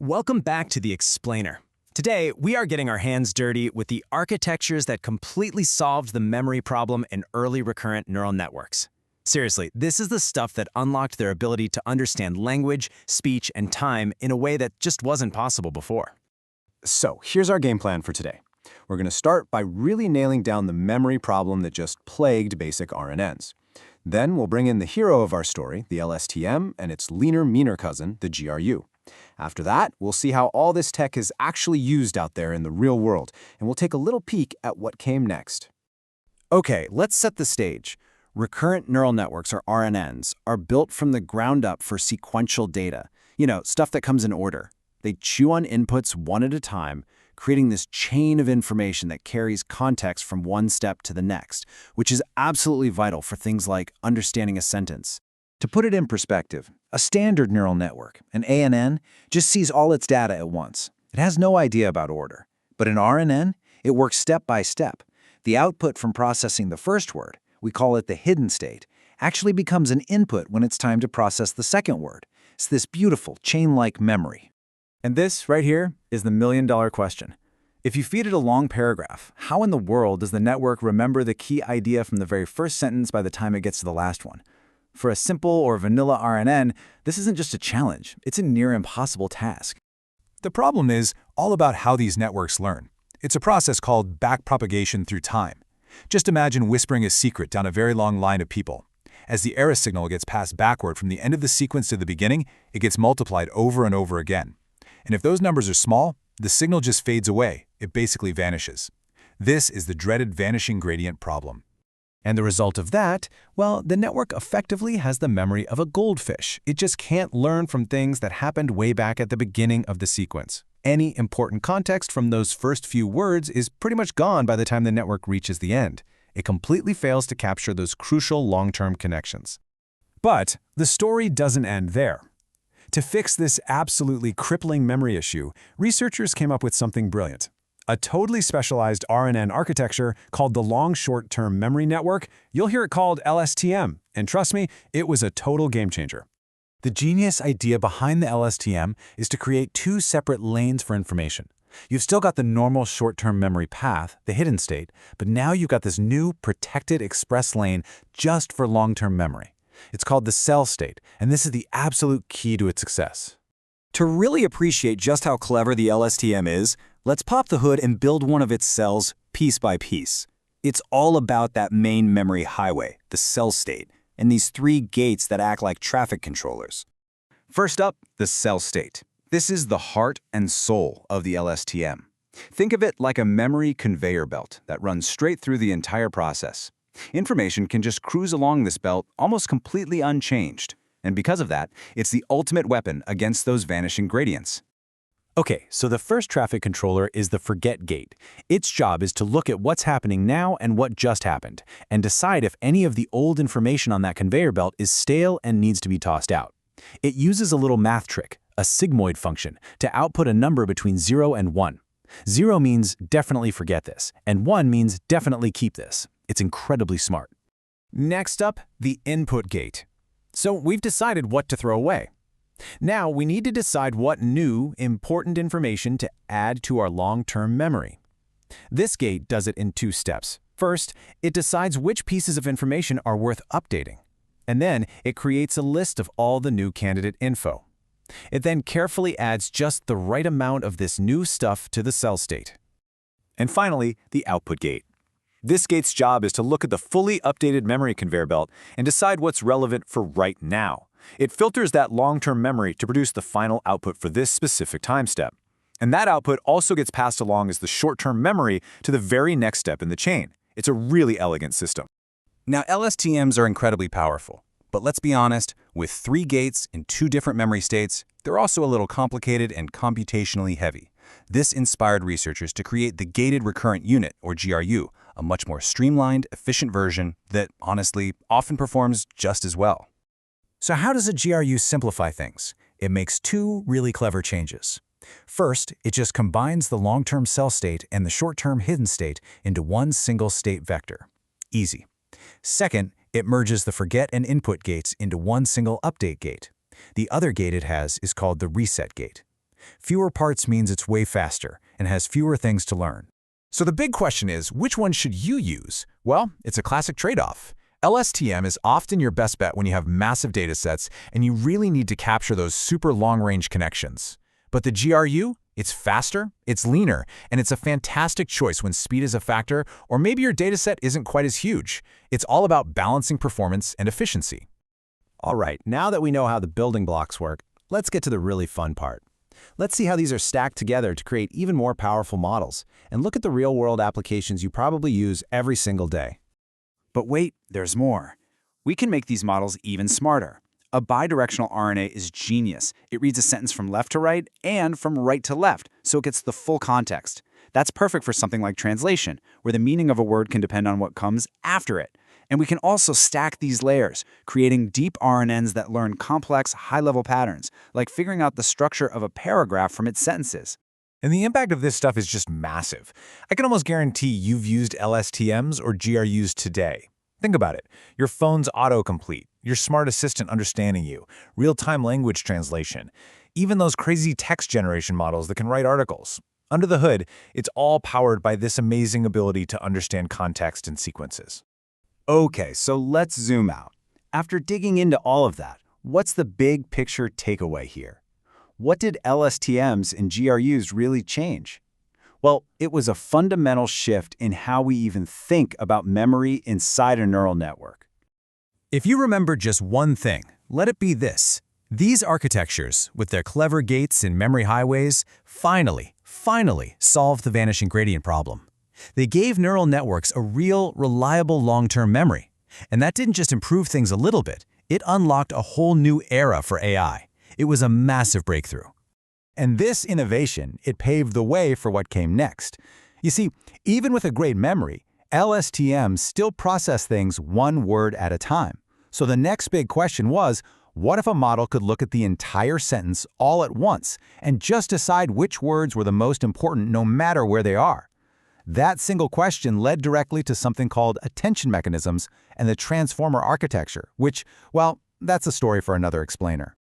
Welcome back to The Explainer. Today, we are getting our hands dirty with the architectures that completely solved the memory problem in early recurrent neural networks. Seriously, this is the stuff that unlocked their ability to understand language, speech, and time in a way that just wasn't possible before. So here's our game plan for today. We're going to start by really nailing down the memory problem that just plagued basic RNNs. Then we'll bring in the hero of our story, the LSTM, and its leaner, meaner cousin, the GRU. After that, we'll see how all this tech is actually used out there in the real world, and we'll take a little peek at what came next. Okay, let's set the stage. Recurrent neural networks, or RNNs, are built from the ground up for sequential data. Stuff that comes in order. They chew on inputs one at a time, creating this chain of information that carries context from one step to the next, which is absolutely vital for things like understanding a sentence. To put it in perspective, a standard neural network, an ANN, just sees all its data at once. It has no idea about order. But in RNN, it works step by step. The output from processing the first word, we call it the hidden state, actually becomes an input when it's time to process the second word. It's this beautiful chain-like memory. And this, right here, is the million-dollar question. If you feed it a long paragraph, how in the world does the network remember the key idea from the very first sentence by the time it gets to the last one? For a simple or vanilla RNN, this isn't just a challenge, it's a near impossible task. The problem is all about how these networks learn. It's a process called backpropagation through time. Just imagine whispering a secret down a very long line of people. As the error signal gets passed backward from the end of the sequence to the beginning, it gets multiplied over and over again. And if those numbers are small, the signal just fades away. It basically vanishes. This is the dreaded vanishing gradient problem. And the result of that, well, the network effectively has the memory of a goldfish. It just can't learn from things that happened way back at the beginning of the sequence. Any important context from those first few words is pretty much gone by the time the network reaches the end. It completely fails to capture those crucial long-term connections. But the story doesn't end there. To fix this absolutely crippling memory issue, researchers came up with something brilliant. A totally specialized RNN architecture called the Long Short-Term Memory Network. You'll hear it called LSTM, and trust me, it was a total game changer. The genius idea behind the LSTM is to create two separate lanes for information. You've still got the normal short-term memory path, the hidden state, but now you've got this new protected express lane just for long-term memory. It's called the cell state, and this is the absolute key to its success. To really appreciate just how clever the LSTM is, let's pop the hood and build one of its cells piece by piece. It's all about that main memory highway, the cell state, and these three gates that act like traffic controllers. First up, the cell state. This is the heart and soul of the LSTM. Think of it like a memory conveyor belt that runs straight through the entire process. Information can just cruise along this belt almost completely unchanged. And because of that, it's the ultimate weapon against those vanishing gradients. Okay, so the first traffic controller is the forget gate. Its job is to look at what's happening now and what just happened, and decide if any of the old information on that conveyor belt is stale and needs to be tossed out. It uses a little math trick, a sigmoid function, to output a number between 0 and 1. 0 means definitely forget this, and 1 means definitely keep this. It's incredibly smart. Next up, the input gate. So we've decided what to throw away. Now we need to decide what new, important information to add to our long-term memory. This gate does it in two steps. First, it decides which pieces of information are worth updating. And then it creates a list of all the new candidate info. It then carefully adds just the right amount of this new stuff to the cell state. And finally, the output gate. This gate's job is to look at the fully updated memory conveyor belt and decide what's relevant for right now. It filters that long-term memory to produce the final output for this specific time step. And that output also gets passed along as the short-term memory to the very next step in the chain. It's a really elegant system. Now, LSTMs are incredibly powerful. But let's be honest, with 3 gates in 2 different memory states, they're also a little complicated and computationally heavy. This inspired researchers to create the Gated Recurrent Unit, or GRU, a much more streamlined, efficient version that, honestly, often performs just as well. So how does a GRU simplify things? It makes 2 really clever changes. First, it just combines the long-term cell state and the short-term hidden state into one single state vector. Easy. Second, it merges the forget and input gates into one single update gate. The other gate it has is called the reset gate. Fewer parts means it's way faster and has fewer things to learn. So the big question is, which one should you use? Well, it's a classic trade-off. LSTM is often your best bet when you have massive datasets and you really need to capture those super long-range connections. But the GRU? It's faster, it's leaner, and it's a fantastic choice when speed is a factor or maybe your dataset isn't quite as huge. It's all about balancing performance and efficiency. All right, now that we know how the building blocks work, let's get to the really fun part. Let's see how these are stacked together to create even more powerful models, and look at the real-world applications you probably use every single day. But wait, there's more. We can make these models even smarter. A bidirectional RNA is genius. It reads a sentence from left to right and from right to left, so it gets the full context. That's perfect for something like translation, where the meaning of a word can depend on what comes after it. And we can also stack these layers, creating deep RNNs that learn complex, high-level patterns, like figuring out the structure of a paragraph from its sentences. And the impact of this stuff is just massive. I can almost guarantee you've used LSTMs or GRUs today. Think about it. Your phone's autocomplete, your smart assistant understanding you, real-time language translation, even those crazy text generation models that can write articles. Under the hood, it's all powered by this amazing ability to understand context and sequences. Okay, so let's zoom out. After digging into all of that, what's the big picture takeaway here? What did LSTMs and GRUs really change? Well, it was a fundamental shift in how we even think about memory inside a neural network. If you remember just one thing, let it be this. These architectures, with their clever gates and memory highways, finally solved the vanishing gradient problem. They gave neural networks a real, reliable long-term memory. And that didn't just improve things a little bit, it unlocked a whole new era for AI. It was a massive breakthrough. And this innovation, it paved the way for what came next. You see, even with a great memory, LSTMs still process things one word at a time. So the next big question was, what if a model could look at the entire sentence all at once and just decide which words were the most important no matter where they are? That single question led directly to something called attention mechanisms and the transformer architecture, which, well, that's a story for another explainer.